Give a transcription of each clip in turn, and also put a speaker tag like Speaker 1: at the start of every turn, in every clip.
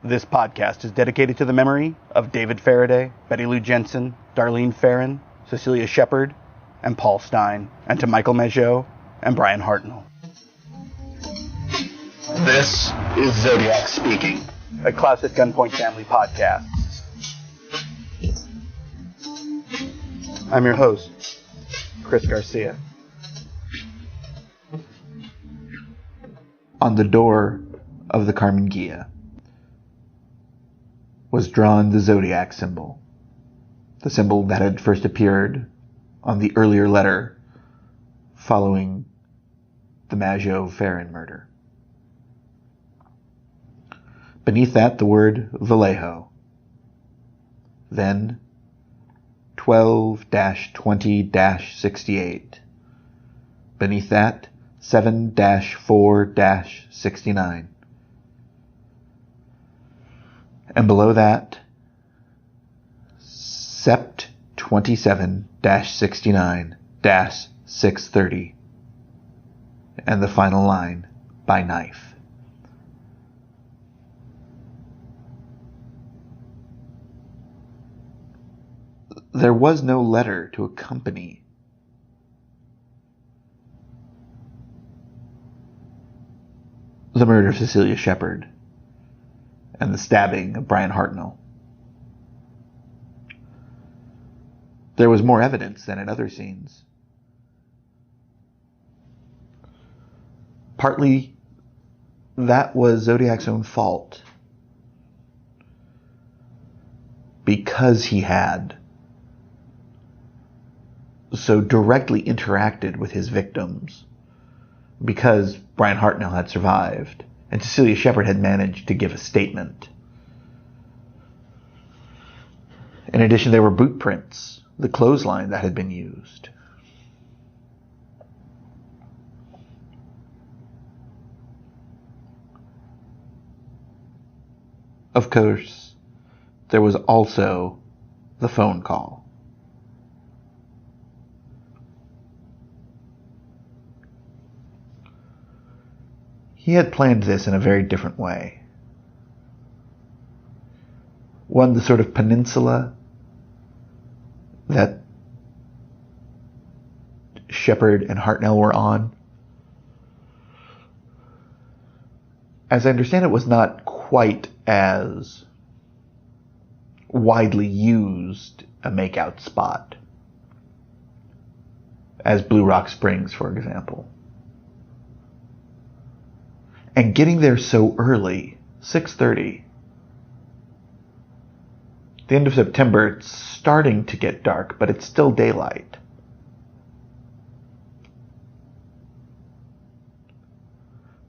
Speaker 1: This podcast is dedicated to the memory of David Faraday, Betty Lou Jensen, Darlene Farron, Cecilia Shepard, and Paul Stein, and to Michael Mageau and Brian Hartnell. This is Zodiac speaking, a classic Gunpoint Family podcast. I'm your host, Chris Garcia. On the door of the Carmen Ghia was drawn the Zodiac symbol, the symbol that had first appeared on the earlier letter following the Mageau-Farron murder. Beneath that, the word Vallejo. Then 12-20-68. Beneath that, 7-4-69. And below that, Sept 27-69-630. And the final line, by knife. There was no letter to accompany the murder of Cecilia Shepard and the stabbing of Brian Hartnell. There was more evidence than in other scenes. Partly, that was Zodiac's own fault, because he had so directly interacted with his victims, because Brian Hartnell had survived, and Cecilia Shepard had managed to give a statement. In addition, there were boot prints, the clothesline that had been used. Of course, there was also the phone call. He had planned this in a very different way. One, the sort of peninsula that Shepard and Hartnell were on, as I understand it, was not quite as widely used a makeout spot as Blue Rock Springs, for example. And getting there so early, 6:30, the end of September, it's starting to get dark, but it's still daylight.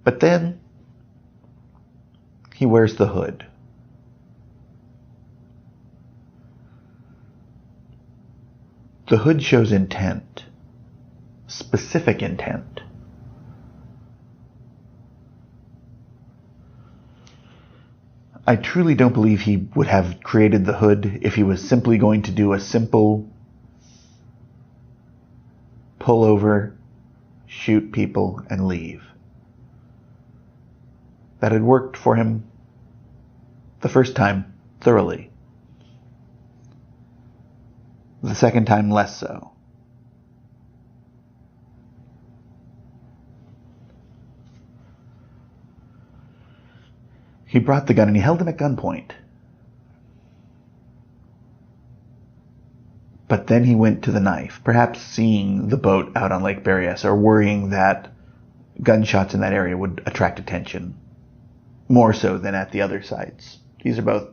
Speaker 1: But then he wears the hood. The hood shows intent, specific intent. I truly don't believe he would have created the hood if he was simply going to do a simple pull over, shoot people, and leave. That had worked for him the first time thoroughly. The second time less so. He brought the gun and he held him at gunpoint. But then he went to the knife, perhaps seeing the boat out on Lake Berryessa or worrying that gunshots in that area would attract attention, more so than at the other sites. These are both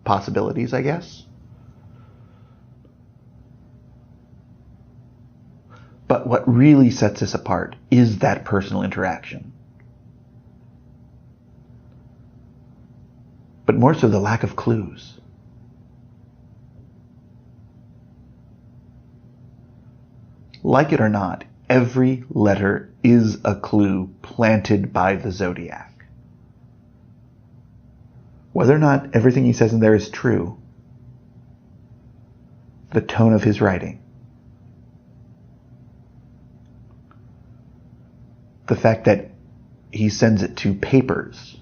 Speaker 1: possibilities, I guess. But what really sets us apart is that personal interaction. But more so the lack of clues. Like it or not, every letter is a clue planted by the Zodiac. Whether or not everything he says in there is true, the tone of his writing, the fact that he sends it to papers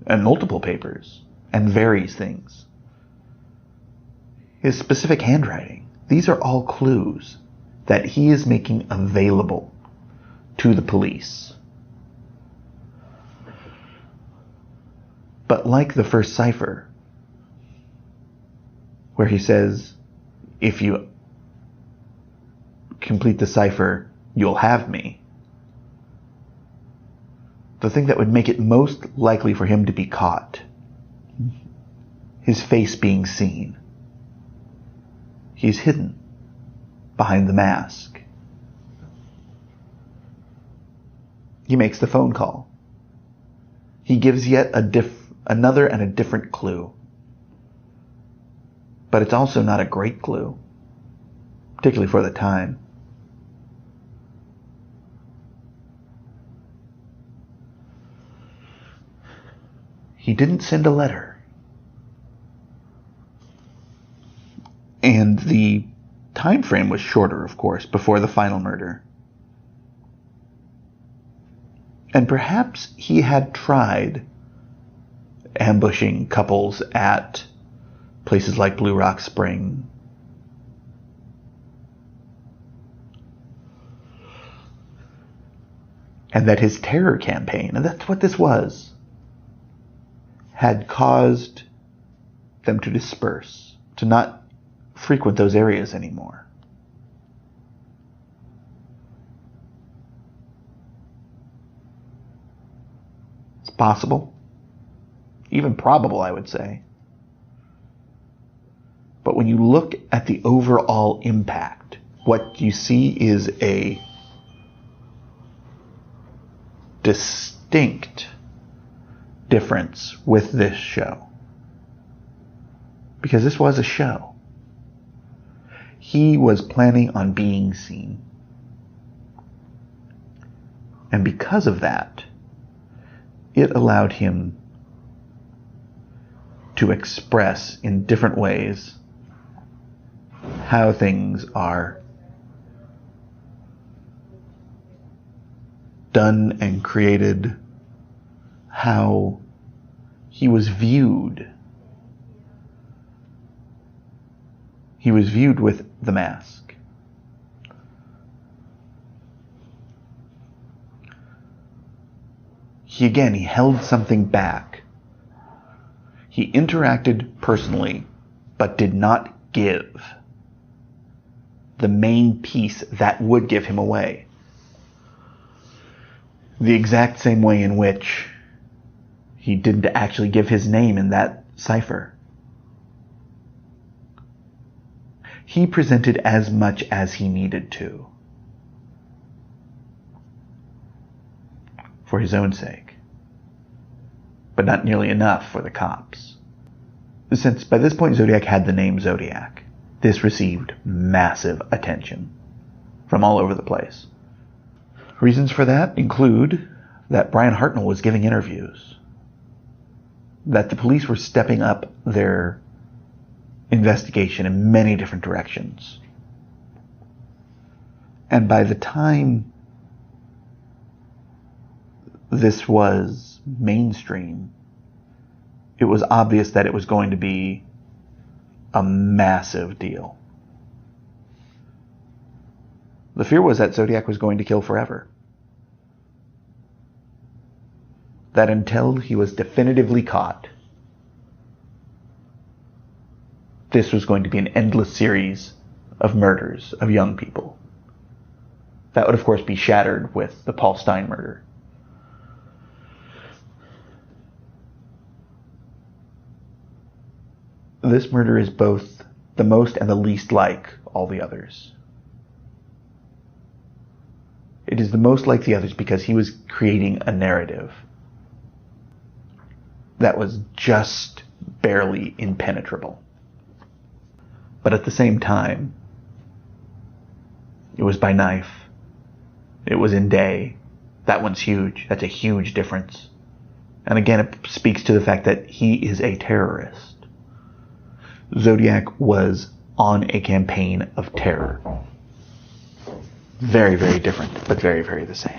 Speaker 1: and multiple papers, and varies things. His specific handwriting. These are all clues that he is making available to the police. But like the first cipher, where he says, if you complete the cipher, you'll have me. The thing that would make it most likely for him to be caught, his face being seen. He's hidden behind the mask. He makes the phone call. He gives yet another and a different clue. But it's also not a great clue, particularly for the time. He didn't send a letter. And the time frame was shorter, of course, before the final murder. And perhaps he had tried ambushing couples at places like Blue Rock Spring. And that his terror campaign, and that's what this was, had caused them to disperse, to not frequent those areas anymore. It's possible, even probable, I would say. But when you look at the overall impact, what you see is a distinct difference with this show. Because this was a show. He was planning on being seen. And because of that, it allowed him to express in different ways how things are done and created, how he was viewed. He was viewed with the mask. He held something back. He interacted personally, but did not give the main piece that would give him away. The exact same way in which he didn't actually give his name in that cipher. He presented as much as he needed to, for his own sake, but not nearly enough for the cops. Since by this point Zodiac had the name Zodiac, this received massive attention from all over the place. Reasons for that include that Brian Hartnell was giving interviews, that the police were stepping up their investigation in many different directions. And by the time this was mainstream, it was obvious that it was going to be a massive deal. The fear was that Zodiac was going to kill forever. That until he was definitively caught, this was going to be an endless series of murders of young people. That would, of course, be shattered with the Paul Stein murder. This murder is both the most and the least like all the others. It is the most like the others because he was creating a narrative that was just barely impenetrable. But at the same time, it was by knife. It was in day. That one's huge. That's a huge difference. And again, it speaks to the fact that he is a terrorist. Zodiac was on a campaign of terror. Very, very different, but very, very the same.